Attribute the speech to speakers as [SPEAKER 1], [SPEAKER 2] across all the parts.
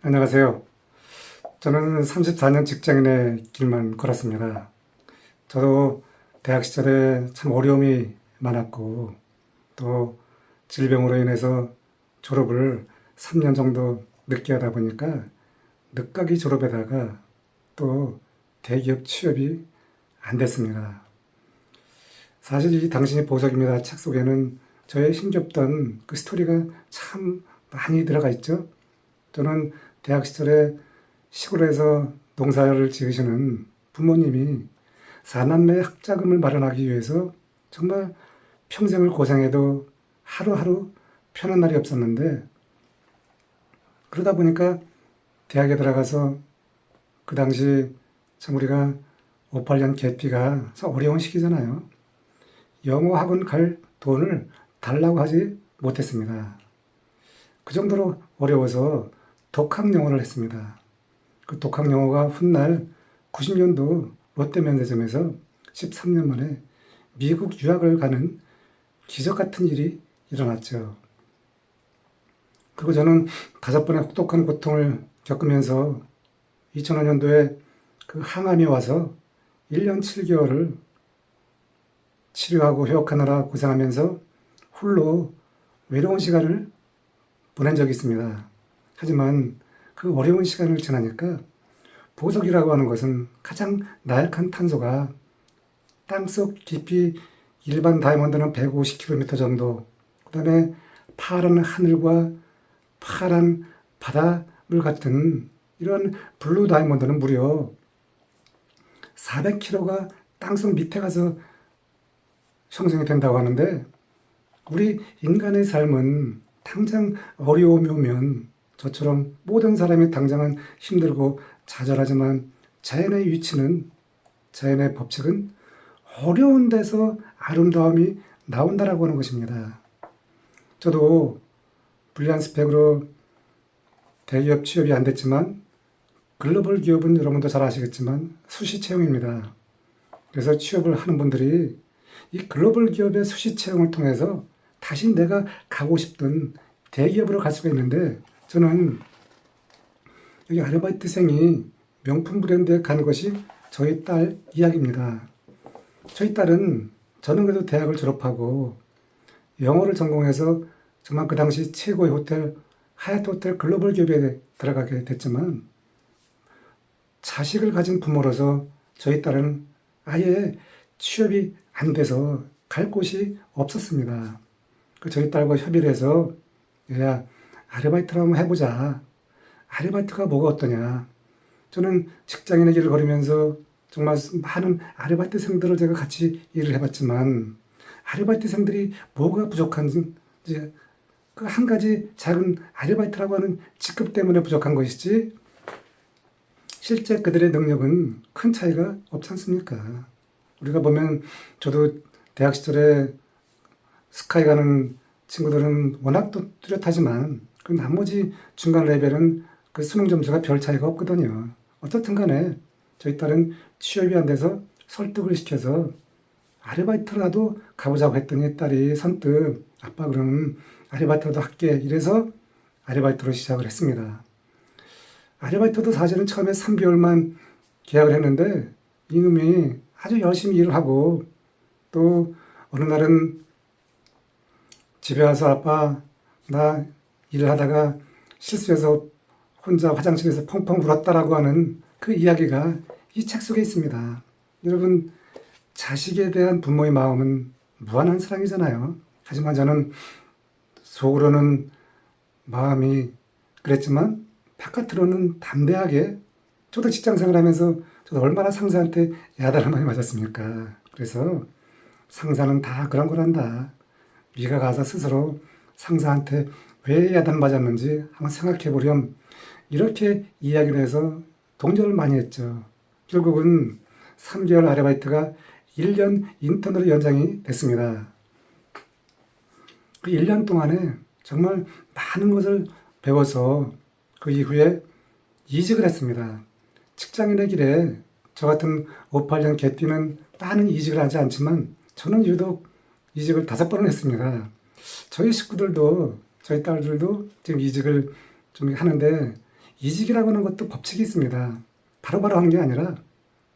[SPEAKER 1] 안녕하세요. 저는 34년 직장인의 길만 걸었습니다. 저도 대학 시절에 참 어려움이 많았고, 또 질병으로 인해서 졸업을 3년 정도 늦게 하다 보니까 늦가기 졸업에다가 또 대기업 취업이 안 됐습니다. 사실 이 당신이 보석입니다 책 속에는 저의 힘겹던 그 스토리가 참 많이 들어가 있죠. 저는 대학 시절에 시골에서 농사를 지으시는 부모님이 사남매 학자금을 마련하기 위해서 정말 평생을 고생해도 하루하루 편한 날이 없었는데, 그러다 보니까 대학에 들어가서 그 당시 참 우리가 58년 개피가 참 어려운 시기잖아요. 영어 학원 갈 돈을 달라고 하지 못했습니다. 그 정도로 어려워서 독학 영어를 했습니다. 그 독학 영어가 훗날 90년도 롯데면세점에서 13년 만에 미국 유학을 가는 기적 같은 일이 일어났죠. 그리고 저는 5번의 혹독한 고통을 겪으면서 2005년도에 그 항암이 와서 1년 7개월을 치료하고 회복하느라 고생하면서 홀로 외로운 시간을 보낸 적이 있습니다. 하지만 그 어려운 시간을 지나니까 보석이라고 하는 것은 가장 나약한 탄소가 땅속 깊이 일반 다이아몬드는 150km 정도, 그 다음에 파란 하늘과 파란 바다물 같은 이런 블루 다이아몬드는 무려 400km가 땅속 밑에 가서 형성이 된다고 하는데, 우리 인간의 삶은 당장 어려움이 오면 저처럼 모든 사람이 당장은 힘들고 좌절하지만 자연의 위치는, 자연의 법칙은 어려운 데서 아름다움이 나온다라고 하는 것입니다. 저도 불리한 스펙으로 대기업 취업이 안 됐지만 글로벌 기업은 여러분도 잘 아시겠지만 수시 채용입니다. 그래서 취업을 하는 분들이 이 글로벌 기업의 수시 채용을 통해서 다시 내가 가고 싶던 대기업으로 갈 수가 있는데, 저는 여기 아르바이트생이 명품 브랜드에 간 것이 저희 딸 이야기입니다. 저희 딸은, 저는 그래도 대학을 졸업하고 영어를 전공해서 정말 그 당시 최고의 호텔 하얏트 호텔 글로벌 기업에 들어가게 됐지만, 자식을 가진 부모로서 저희 딸은 아예 취업이 안 돼서 갈 곳이 없었습니다. 저희 딸과 협의를 해서, 야, 아르바이트를 한번 해보자. 아르바이트가 뭐가 어떠냐. 저는 직장인의 길을 걸으면서 정말 많은 아르바이트생들을 제가 같이 일을 해봤지만, 아르바이트생들이 뭐가 부족한지, 그 한 가지 작은 아르바이트라고 하는 직급 때문에 부족한 것이지, 실제 그들의 능력은 큰 차이가 없지 않습니까? 우리가 보면, 저도 대학 시절에 스카이 가는 친구들은 워낙 또 뚜렷하지만 그 나머지 중간 레벨은 그 수능 점수가 별 차이가 없거든요. 어떻든 간에 저희 딸은 취업이 안 돼서 설득을 시켜서 아르바이트라도 가보자고 했더니 딸이 선뜻 아빠 그럼 아르바이트라도 할게 이래서 아르바이트로 시작을 했습니다. 아르바이트도 사실은 처음에 3개월만 계약을 했는데 이놈이 아주 열심히 일을 하고, 또 어느 날은 집에 와서 아빠 나 일을 하다가 실수해서 혼자 화장실에서 펑펑 울었다라고 하는 그 이야기가 이 책 속에 있습니다. 여러분, 자식에 대한 부모의 마음은 무한한 사랑이잖아요. 하지만 저는 속으로는 마음이 그랬지만 바깥으로는 담대하게, 저도 직장생활 하면서 저도 얼마나 상사한테 야단을 많이 맞았습니까? 그래서 상사는 다 그런 거란다. 네가 가서 스스로 상사한테 왜 야단 맞았는지 한번 생각해 보렴. 이렇게 이야기를 해서 동조를 많이 했죠. 결국은 3개월 아르바이트가 1년 인턴으로 연장이 됐습니다. 그 1년 동안에 정말 많은 것을 배워서 그 이후에 이직을 했습니다. 직장인의 길에 저 같은 58년 개띠는 많은 이직을 하지 않지만 저는 유독 이직을 5번을 했습니다. 저희 식구들도, 저희 딸들도 지금 이직을 좀 하는데, 이직이라고 하는 것도 법칙이 있습니다. 바로바로 하는 게 아니라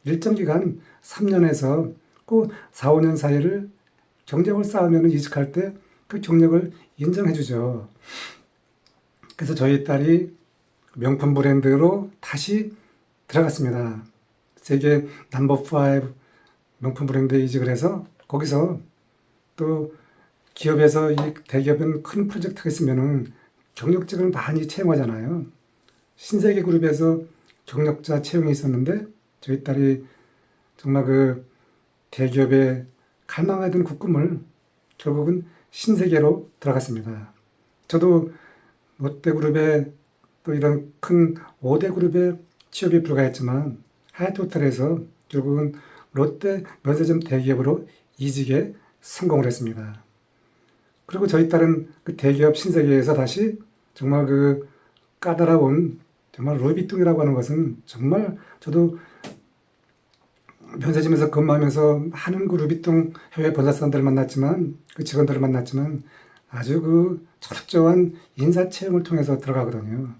[SPEAKER 1] 일정 기간 3년에서 꼭 4, 5년 사이를 경력을 쌓으면 이직할 때 그 경력을 인정해 주죠. 그래서 저희 딸이 명품 브랜드로 다시 들어갔습니다. 세계 넘버 5 명품 브랜드에 이직을 해서 거기서 또 기업에서 이 대기업은 큰 프로젝트가 있으면은 경력직을 많이 채용하잖아요. 신세계 그룹에서 경력자 채용이 있었는데 저희 딸이 정말 그 대기업에 갈망하던 그 꿈을 결국은 신세계로 들어갔습니다. 저도 롯데그룹에 또 이런 큰 5대 그룹에 취업이 불가했지만 하얏트호텔에서 결국은 롯데 면세점 대기업으로 이직에 성공을 했습니다. 그리고 저희 딸은 그 대기업 신세계에서 다시 정말 그 까다로운 정말 루이비통이라고 하는 것은 정말 저도 면세점에서 근무하면서 많은 그 루이비통 해외 본사장들을 만났지만 그 직원들을 만났지만 아주 그 철저한 인사 채용을 통해서 들어가거든요.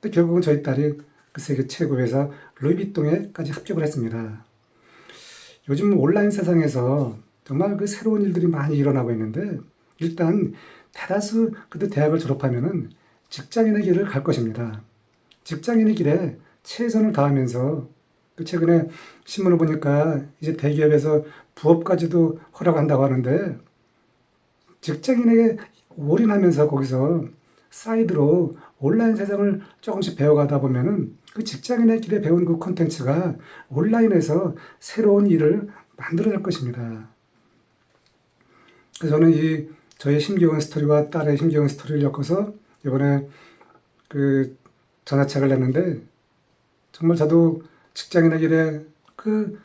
[SPEAKER 1] 근데 결국은 저희 딸이 그 세계 최고 회사 루이비통에까지 합격을 했습니다. 요즘 온라인 세상에서 정말 그 새로운 일들이 많이 일어나고 있는데 일단 대다수 그때 대학을 졸업하면은 직장인의 길을 갈 것입니다. 직장인의 길에 최선을 다하면서 또 최근에 신문을 보니까 이제 대기업에서 부업까지도 허락한다고 하는데 직장인에게 올인하면서 거기서 사이드로 온라인 세상을 조금씩 배워가다 보면은 그 직장인의 길에 배운 그 콘텐츠가 온라인에서 새로운 일을 만들어낼 것입니다. 그래서 저는 이 저의 힘겨운 스토리와 딸의 힘겨운 스토리를 엮어서 이번에 그 전화책을 냈는데 정말 저도 직장인의 길에 그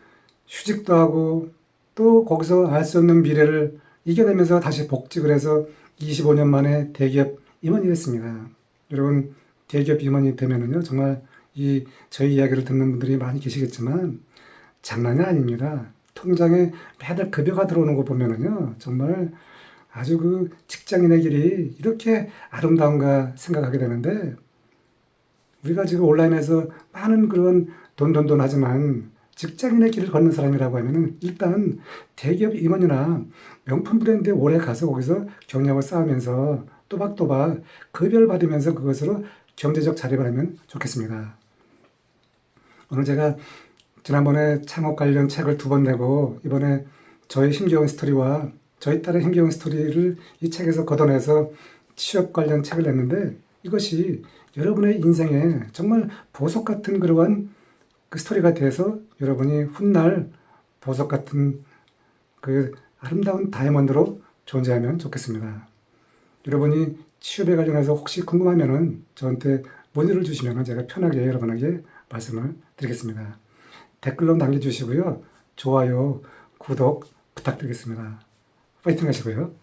[SPEAKER 1] 휴직도 하고 또 거기서 알 수 없는 미래를 이겨내면서 다시 복직을 해서 25년 만에 대기업 임원이 됐습니다. 여러분 대기업 임원이 되면은요 정말 이 저희 이야기를 듣는 분들이 많이 계시겠지만 장난이 아닙니다. 통장에 매달 급여가 들어오는 거 보면은요 정말 아주 그 직장인의 길이 이렇게 아름다운가 생각하게 되는데 우리가 지금 온라인에서 많은 그런 돈 하지만 직장인의 길을 걷는 사람이라고 하면은 일단 대기업 임원이나 명품 브랜드에 오래 가서 거기서 경력을 쌓으면서 또박또박 급여를 받으면서 그것으로 경제적 자립을 하면 좋겠습니다. 오늘 제가 지난번에 창업 관련 책을 2번 내고 이번에 저의 힘겨운 스토리와 저희 딸의 힘겨운 스토리를 이 책에서 걷어내서 취업 관련 책을 냈는데 이것이 여러분의 인생에 정말 보석 같은 그러한 그 스토리가 돼서 여러분이 훗날 보석 같은 그 아름다운 다이아몬드로 존재하면 좋겠습니다. 여러분이 취업에 관련해서 혹시 궁금하면은 저한테 문의를 주시면 제가 편하게 여러분에게 말씀을 드리겠습니다. 댓글로 남겨주시고요. 좋아요, 구독 부탁드리겠습니다. 파이팅 하시고요.